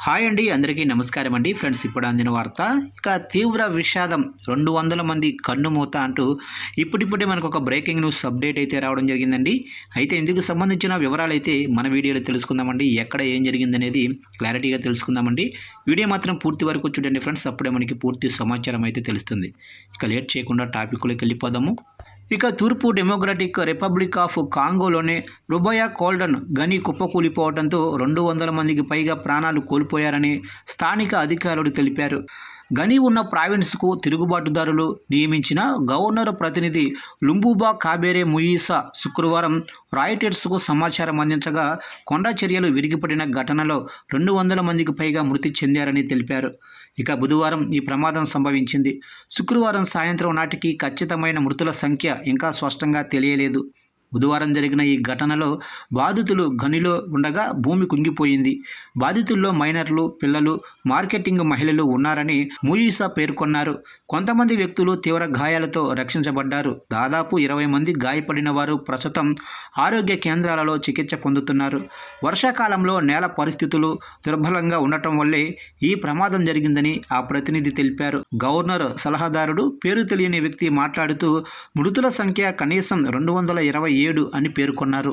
Hi అండి, అందరికీ నమస్కారం అండి. ఫ్రెండ్స్, ఇప్పుడు అందిన వార్త. ఇక తీవ్ర విషాదం, 200 మంది కన్నుమూత అంటూ ఇప్పుడిప్పుడే మనకు ఒక బ్రేకింగ్ న్యూస్ అప్డేట్ అయితే రావడం జరిగిందండి. అయితే ఇందుకు సంబంధించిన వివరాలు అయితే మన వీడియోలో తెలుసుకుందామండి. ఎక్కడ ఏం జరిగిందనేది క్లారిటీగా తెలుసుకుందామండి. వీడియో మాత్రం పూర్తి వరకు చూడండి ఫ్రెండ్స్, అప్పుడే మనకి పూర్తి సమాచారం అయితే తెలుస్తుంది. ఇక లేట్ చేయకుండా టాపిక్లోకి వెళ్ళిపోదాము. ఇక తూర్పు డెమోక్రటిక్ రిపబ్లిక్ ఆఫ్ కాంగోలోని రుబయా కోల్డన్ గని కుప్పకూలిపోవడంతో 200 మందికి పైగా ప్రాణాలు కోల్పోయారని స్థానిక అధికారులు తెలిపారు. గని ఉన్న ప్రావిన్స్కు తిరుగుబాటుదారులు నియమించిన గవర్నర్ ప్రతినిధి లుంబూబా కాబేరే ముయిసా శుక్రవారం రాయిటర్స్కు సమాచారం అందించగా, కొండ చర్యలు విరిగిపడిన ఘటనలో 200 మందికి పైగా మృతి చెందారని తెలిపారు. ఇక బుధవారం ఈ ప్రమాదం సంభవించింది. శుక్రవారం సాయంత్రం నాటికి ఖచ్చితమైన మృతుల సంఖ్య ఇంకా స్పష్టంగా తెలియలేదు. బుధవారం జరిగిన ఈ ఘటనలో బాధితులు గనిలో ఉండగా భూమి కుంగిపోయింది. బాధితుల్లో మైనర్లు, పిల్లలు, మార్కెటింగ్ మహిళలు ఉన్నారని ముయిసా పేర్కొన్నారు. కొంతమంది వ్యక్తులు తీవ్ర గాయాలతో రక్షించబడ్డారు. దాదాపు 20 మంది గాయపడిన వారు ప్రస్తుతం ఆరోగ్య కేంద్రాలలో చికిత్స పొందుతున్నారు. వర్షాకాలంలో నేల పరిస్థితులు దుర్బలంగా ఉండటం వల్లే ఈ ప్రమాదం జరిగిందని ఆ ప్రతినిధి తెలిపారు. గవర్నర్ సలహాదారుడు పేరు తెలియని వ్యక్తి మాట్లాడుతూ మృతుల సంఖ్య కనీసం 227 అని పేర్కొన్నారు.